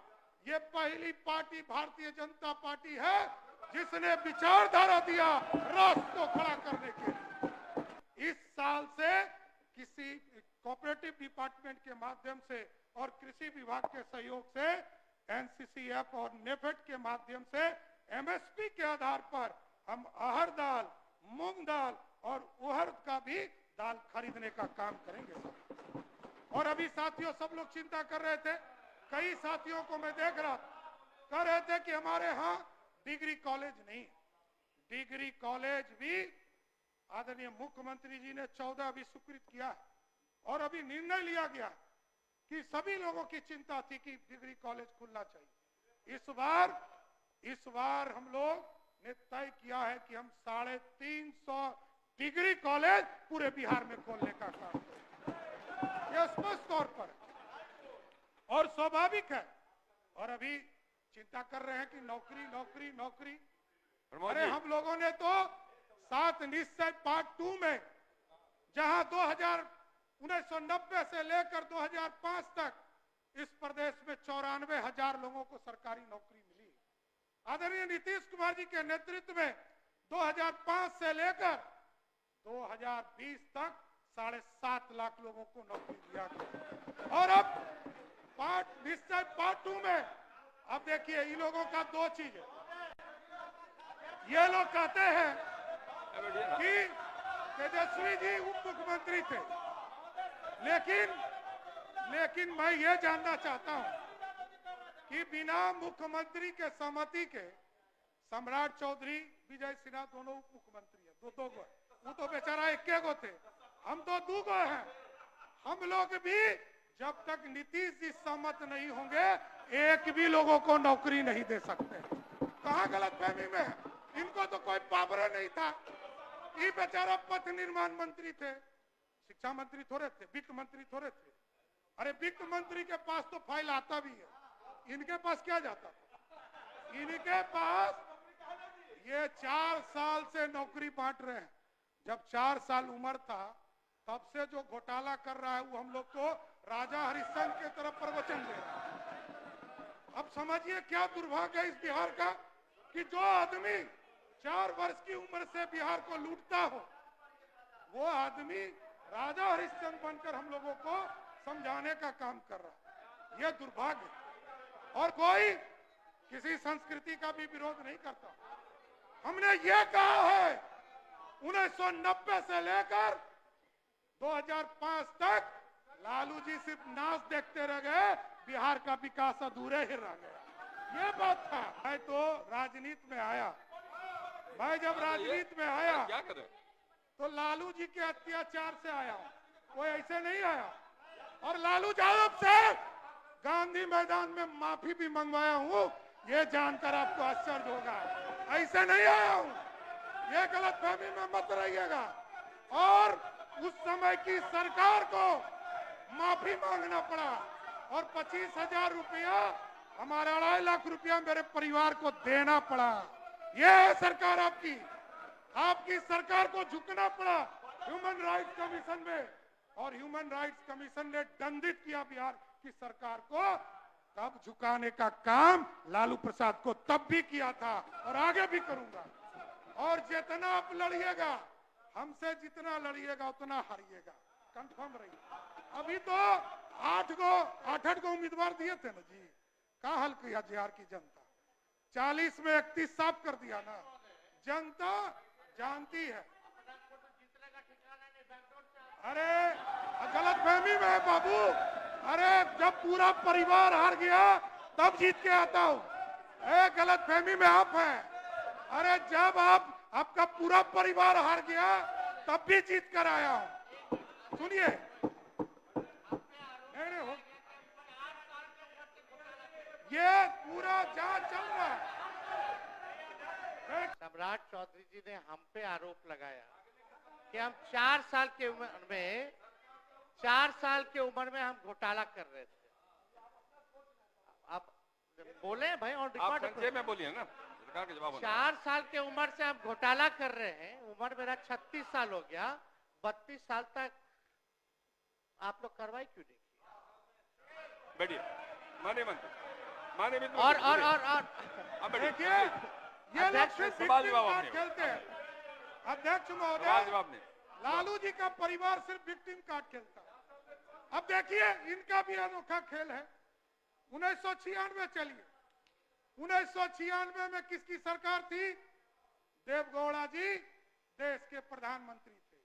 ये पहली पार्टी भारतीय जनता पार्टी है जिसने विचारधारा दिया राष्ट्र को खड़ा करने के लिए। इस साल से किसी कोऑपरेटिव डिपार्टमेंट के माध्यम से और कृषि विभाग के सहयोग से एनसीसीएफ और नेफेड के माध्यम से एमएसपी के आधार पर हम अरहर दाल, मूंग दाल और उड़द का भी दाल खरीदने का काम करेंगे। और अभी साथियों सब लोग चिंता कर रहे थे, कई साथियों को मैं देख रहा कह रहे थे कि हमारे यहाँ डिग्री कॉलेज नहीं। डिग्री कॉलेज भी आदरणीय मुख्यमंत्री जी ने 14 अभी स्वीकृत किया और अभी निर्णय लिया गया कि सभी लोगों की चिंता थी कि डिग्री कॉलेज खुलना चाहिए। इस बार हम लोग ने तय किया है कि हम 350 डिग्री कॉलेज पूरे बिहार में खोलने का काम करेंगे। यह स्पष्ट तौर पर और स्वाभाविक है। और अभी चिंता कर रहे हैं कि नौकरी नौकरी नौकरी। अरे हम लोगों ने तो 7 निश्चय पार्ट 2 में जहां 1990 से लेकर 2005 तक इस प्रदेश में 94,000 लोगों को सरकारी नौकरी मिली। आदरणीय नीतीश कुमार जी के नेतृत्व में 2005 से लेकर 2020 तक 7.5 लाख लोगों को नौकरी दिया गया। और अब निश्चय पार्ट 2 में अब देखिए इन लोगों का 2 चीज है। ये लोग कहते हैं कि तेजस्वी जी उप मुख्यमंत्री थे, लेकिन मैं ये जानना चाहता हूं कि बिना मुख्यमंत्री के सहमति के सम्राट चौधरी, विजय सिन्हा दोनों उप मुख्यमंत्री है, दो गो। वो तो बेचारा 1 गो थे, हम तो 2 गो हैं। हम लोग भी जब तक नीतीश जी सहमत नहीं होंगे एक भी लोगों को नौकरी नहीं दे सकते। कहां गलतफहमी में है? इनको तो कोई पावर नहीं था। ये बेचारा पथ निर्माण मंत्री थे, शिक्षा मंत्री थोड़े थे, वित्त मंत्री थोड़े थे। अरे वित्त मंत्री के पास तो फाइल आता भी है, इनके पास क्या जाता? इनके पास ये 4 साल से नौकरी बांट रहे हैं। जब 4 साल उम्र था तब से जो घोटाला कर रहा है वो हम लोग को राजा हरिश्चंद्र के तरफ प्रवचन दे रहा है। अब समझिए क्या दुर्भाग्य है इस बिहार का कि जो आदमी 4 वर्ष की उम्र से बिहार को लूटता हो वो आदमी राजा हरिश्चंद्र बनकर हम लोगों को समझाने का काम कर रहा है। यह दुर्भाग्य। और कोई किसी संस्कृति का भी विरोध नहीं करता। हमने ये कहा है 1990 से लेकर 2005 तक लालू जी सिर्फ नाच देखते रह गए, बिहार का विकास अधूरे ही रह गया। ये बात था। मैं तो राजनीति में आया, मैं जब राजनीति में आया क्या करें? तो लालू जी के अत्याचार से आया हूं, कोई ऐसे नहीं आया। और लालू यादव से गांधी मैदान में माफी भी मंगवाया हूं, ये जानकर आपको आश्चर्य होगा। ऐसे नहीं आया हूं, ये गलतफहमी में मत रहिएगा। और उस समय की सरकार को माफी मांगना पड़ा और 25,000 रुपया, हमारा 2.5 लाख रुपया मेरे परिवार को देना पड़ा। ये है सरकार आपकी। आपकी सरकार को झुकना पड़ा ह्यूमन राइट्स कमीशन में, और ह्यूमन राइट्स कमीशन ने दंडित किया बिहार की सरकार को। तब झुकाने का काम लालू प्रसाद को तब भी किया था और आगे भी करूंगा। और जितना आप लड़िएगा, हमसे जितना लड़िएगा उतना हारिएगा, कंफर्म रहिए। अभी तो 8 गो उम्मीदवार दिए थे ना जी, क्या हल किया बिहार की जनता? 40 में 31 साफ कर दिया ना। जनता जानती है। अरे गलतफहमी में है बाबू। अरे जब पूरा परिवार हार गया तब जीत के आता हूं। गलतफहमी में आप हैं। अरे जब आपका पूरा परिवार हार गया तब भी जीत कर आया हूं। सुनिए, ये पूरा जांच चल रहा है। सम्राट चौधरी जी ने हम पे आरोप लगाया कि हम 4 साल की उम्र में हम घोटाला कर रहे थे। आप बोले भाई ऑन रिकॉर्ड, संक्षेप में बोलिए ना, सरकार के जवाब। 4 साल की उम्र से हम घोटाला कर रहे हैं। उम्र मेरा 36 साल हो गया, 32 साल तक आप लोग कार्रवाई क्यों नहीं की? बैठिए, माननीय मंत्री। और अब देखिए, ये लोग सिर्फ कार्ड खेलते हैं। अध्यक्ष महोदय, लालू जी का परिवार सिर्फ विक्टिम कार्ड खेलता है। अब देखिए, इनका भी अनोखा खेल है। 1996 चलिए, 1996 में किसकी सरकार थी? देवगौड़ा जी देश के प्रधानमंत्री थे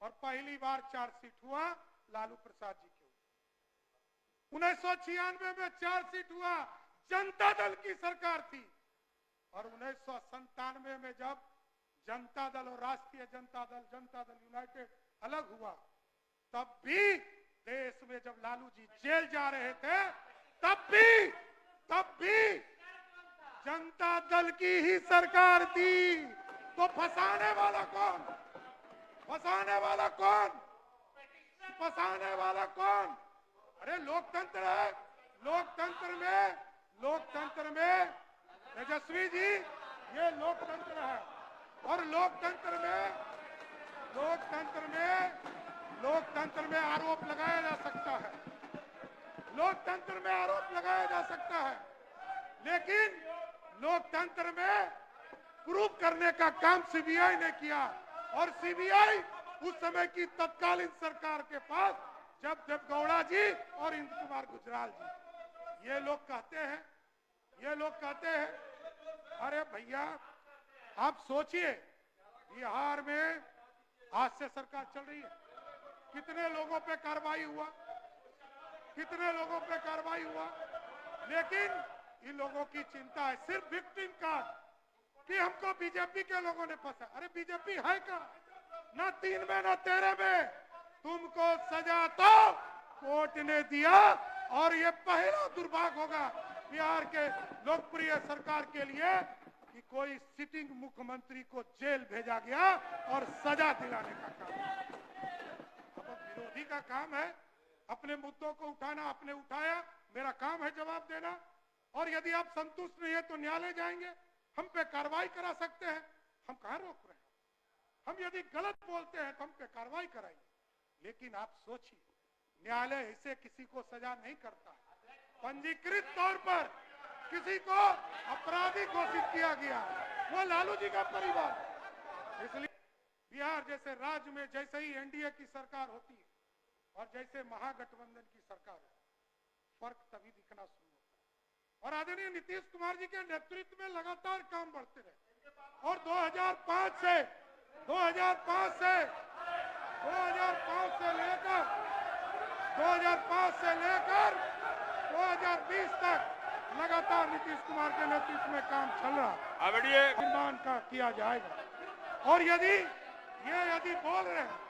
और पहली बार चार्जशीट हुआ लालू प्रसाद जी के। 1996 में चार्जशीट हुआ, जनता दल की सरकार थी। और 1997 में जब जनता दल और राष्ट्रीय जनता दल यूनाइटेड अलग हुआ, तब भी देश में जब लालू जी जेल जा रहे थे, तब भी जनता दल की ही सरकार थी। तो फंसाने वाला कौन? फंसाने वाला कौन? अरे लोकतंत्र है। लोकतंत्र में तेजस्वी जी, ये लोकतंत्र है। और लोकतंत्र में आरोप लगाया जा सकता है। लेकिन लोकतंत्र में प्रूफ करने का काम सीबीआई ने किया। और सीबीआई उस समय की तत्कालीन सरकार के पास, जब देवगौड़ा जी और इंदु कुमार गुजराल जी, ये लोग कहते हैं अरे भैया आप सोचिए, बिहार में आज से सरकार चल रही है, कितने लोगों पे कार्रवाई हुआ, लेकिन इन लोगों की चिंता है सिर्फ विक्टिम कार्ड कि हमको बीजेपी के लोगों ने फंसा। अरे बीजेपी है क्या? ना 3 में ना 13 में तुमको सजा तो कोर्ट ने दिया। और ये पहला दुर्भाग्य होगा बिहार के लोकप्रिय सरकार के लिए कि कोई सिटिंग मुख्यमंत्री को जेल भेजा गया और सजा दिलाने का काम। अब विरोधी का काम है अपने मुद्दों को उठाना। आपने उठाया, मेरा काम है जवाब देना। और यदि आप संतुष्ट नहीं है तो न्यायालय जाएंगे, हम पे कार्रवाई करा सकते हैं। हम कहां रोक रहे हैं? हम यदि गलत बोलते हैं तो हम पे कार्रवाई कराएंगे। लेकिन आप सोचिए, न्यायालय ऐसे किसी को सजा नहीं करता। पंजीकृत तौर पर किसी को अपराधी घोषित किया गया, वो लालू जी का परिवार। इसलिए बिहार जैसे राज्य में जैसे ही एनडीए की सरकार होती है और जैसे महागठबंधन की सरकार है, फर्क तभी दिखना शुरू होता है। और आदरणीय नीतीश कुमार जी के नेतृत्व में लगातार काम बढ़ते रहे। और 2005 2005 से लेकर 2020 तक लगातार नीतीश कुमार के नेतृत्व में काम चल रहा है। आप बैठिए। निर्माण का किया जाएगा। और यदि बोल रहे हैं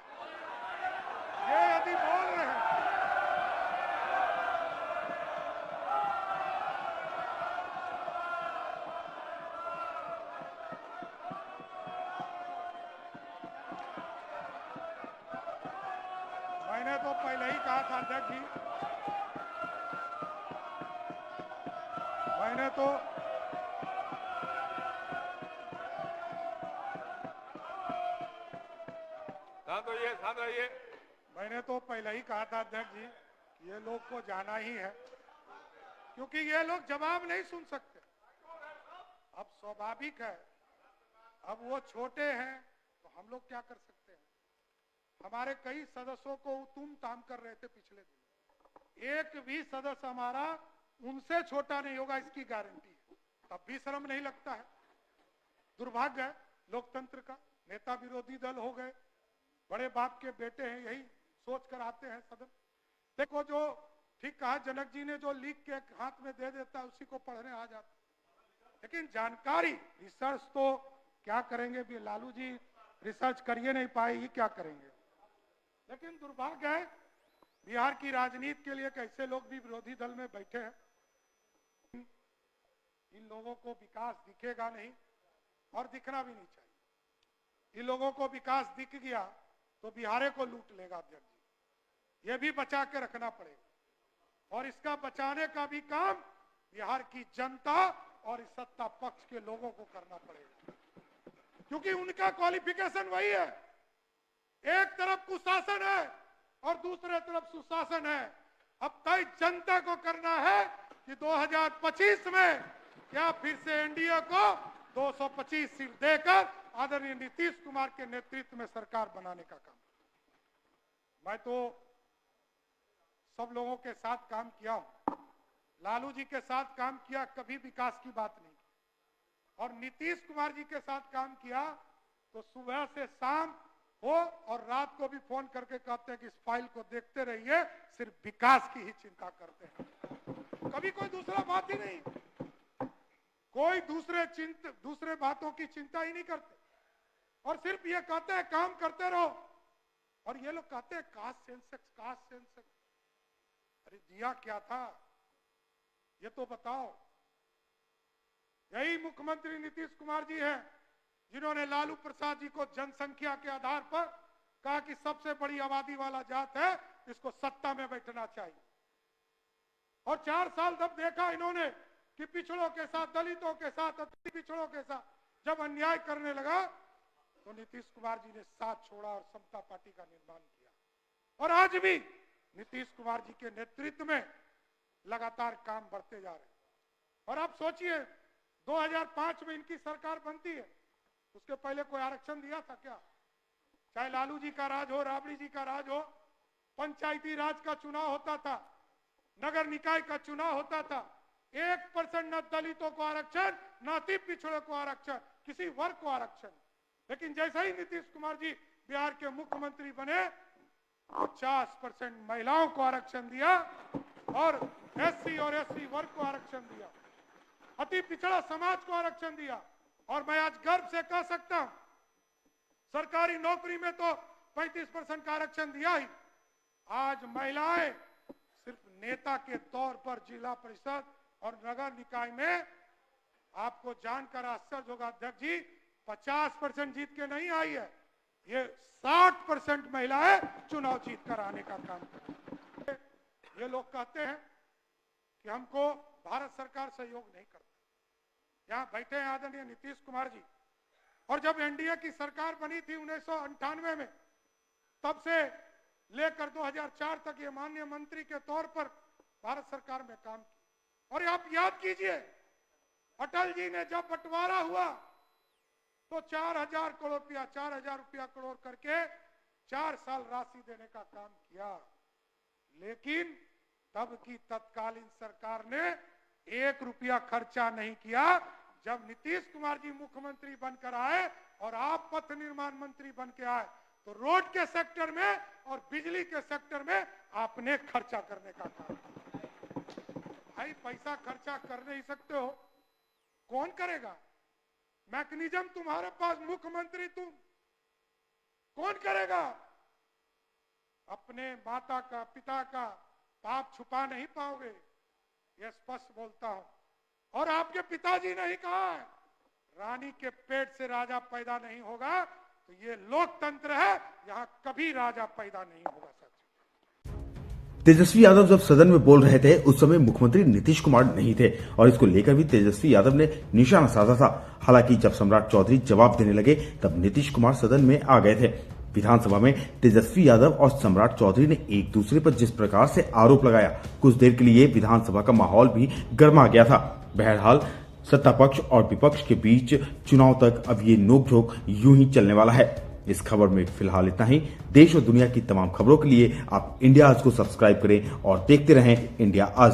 मैंने तो पहले ही कहा था अध्यक्ष जी, शांत रहिए। मैंने तो पहले ही कहा था अध्यक्ष जी, ये लोग को जाना ही है, क्योंकि ये लोग जवाब नहीं सुन सकते। अब स्वाभाविक है, अब वो छोटे हैं तो हम लोग क्या कर सकते हैं। हमारे कई सदस्यों को तुम ताम कर रहे थे पिछले दिन, एक भी सदस्य हमारा उनसे छोटा नहीं होगा, इसकी गारंटी है। तब भी शर्म नहीं लगता है। दुर्भाग्य है लोकतंत्र का। नेता विरोधी दल हो गए, बड़े बाप के बेटे हैं, यही सोच कर आते हैं सदन। देखो, जो ठीक कहा जनक जी ने, जो लिख के हाथ में दे देता है उसी को पढ़ने आ जाता है। लेकिन जानकारी, रिसर्च तो क्या करेंगे, भी लालू जी रिसर्च करिए नहीं पाए, ही क्या करेंगे। लेकिन दुर्भाग्य है, बिहार की राजनीति के लिए कैसे लोग भी विरोधी दल में बैठे हैं। इन लोगों को विकास दिखेगा नहीं और दिखना भी नहीं चाहिए। इन लोगों को विकास दिख गया तो बिहार को लूट लेगा अध्यक्ष जी। ये भी बचा के रखना पड़ेगा, और इसका बचाने का भी काम बिहार की जनता और इस सत्ता पक्ष के लोगों को करना पड़ेगा, क्योंकि उनका क्वालिफिकेशन वही है। एक तरफ कुशासन है और दूसरे तरफ सुशासन है। अब तय जनता को करना है कि 2025 में क्या फिर से एनडीए को 225 सीट देकर आदरणीय नीतीश कुमार के नेतृत्व में सरकार बनाने का काम। मैं तो सब लोगों के साथ काम किया हूं, लालू जी के साथ काम किया, कभी विकास की बात नहीं की। और नीतीश कुमार जी के साथ काम किया तो सुबह से शाम हो और रात को भी फोन करके कहते हैं कि इस फाइल को देखते रहिए, सिर्फ विकास की ही चिंता करते हैं, कभी कोई दूसरा बात ही नहीं, कोई दूसरे बातों की चिंता ही नहीं करते। और सिर्फ ये कहते हैं काम करते रहो। और ये लोग कहते हैं कास्ट सेंसस। अरे दिया क्या था ये तो बताओ। यही मुख्यमंत्री नीतीश कुमार जी हैं जिन्होंने लालू प्रसाद जी को जनसंख्या के आधार पर कहा कि सबसे बड़ी आबादी वाला जात है, इसको सत्ता में बैठना चाहिए। और 4 साल तब देखा इन्होंने कि पिछड़ों के साथ, दलितों के साथ, अति पिछड़ों के साथ जब अन्याय करने लगा तो नीतीश कुमार जी ने साथ छोड़ा और समता पार्टी का निर्माण किया। और आज भी नीतीश कुमार जी के नेतृत्व में लगातार काम बढ़ते जा रहे हैं। और आप सोचिए, 2005 में इनकी सरकार बनती है, उसके पहले कोई आरक्षण दिया था क्या? चाहे लालू जी का राज हो, राबड़ी जी का राज हो, पंचायती राज का चुनाव होता था, नगर निकाय का चुनाव होता था, 1% न दलितों को आरक्षण, न अति पिछड़ों को आरक्षण, किसी वर्ग को आरक्षण। लेकिन जैसे ही नीतीश कुमार जी बिहार के मुख्यमंत्री बने, 50% महिलाओं को आरक्षण दिया और एससी और एसटी वर्ग को आरक्षण दिया, अति पिछड़ा समाज को आरक्षण दिया। और मैं आज गर्व से कह सकता हूं, सरकारी नौकरी में तो 35% का आरक्षण दिया ही। आज महिलाएं सिर्फ नेता के तौर पर जिला परिषद और नगर निकाय में, आपको जानकर आश्चर्य होगा अध्यक्ष जी, 50% जीत के नहीं आई है, ये 60% महिलाएं चुनाव जीत कर आने का काम करती है। ये लोग कहते हैं कि हमको भारत सरकार सहयोग नहीं करती। यहां बैठे हैं आदरणीय नीतीश कुमार जी, और जब एनडीए की सरकार बनी थी 1998 में, तब से लेकर 2004 तक ये माननीय मंत्री के तौर पर भारत सरकार में काम किया। और आप याद कीजिए, अटल जी ने जब बंटवारा हुआ तो 4,000 करोड़ करके 4 साल राशि देने का काम किया। लेकिन तब की तत्कालीन सरकार ने 1 रुपया खर्चा नहीं किया। जब नीतीश कुमार जी मुख्यमंत्री बनकर आए और आप पथ निर्माण मंत्री बन के आए तो रोड के सेक्टर में और बिजली के सेक्टर में आपने खर्चा करने का काम किया। भाई पैसा खर्चा कर नहीं सकते हो, कौन करेगा? मैकेनिज्म तुम्हारे पास, मुख्यमंत्री तुम, कौन करेगा? अपने माता का, पिता का पाप छुपा नहीं पाओगे, यह स्पष्ट बोलता हूं। और आपके पिताजी ने ही कहा है, रानी के पेट से राजा पैदा नहीं होगा, तो ये लोकतंत्र है, यहां कभी राजा पैदा नहीं होगा। सच। तेजस्वी यादव जब सदन में बोल रहे थे उस समय मुख्यमंत्री नीतीश कुमार नहीं थे और इसको लेकर भी तेजस्वी यादव ने निशाना साधा था। हालांकि जब सम्राट चौधरी जवाब देने लगे तब नीतीश कुमार सदन में आ गए थे। विधानसभा में तेजस्वी यादव और सम्राट चौधरी ने एक दूसरे पर जिस प्रकार से आरोप लगाया, कुछ देर के लिए विधानसभा का माहौल भी गर्मा गया था। बहरहाल सत्ता पक्ष और विपक्ष के बीच चुनाव तक अब ये नोकझोंक यूं ही चलने वाला है। इस खबर में फिलहाल इतना ही। देश और दुनिया की तमाम खबरों के लिए आप इंडिया आज को सब्सक्राइब करें और देखते रहें इंडिया आज।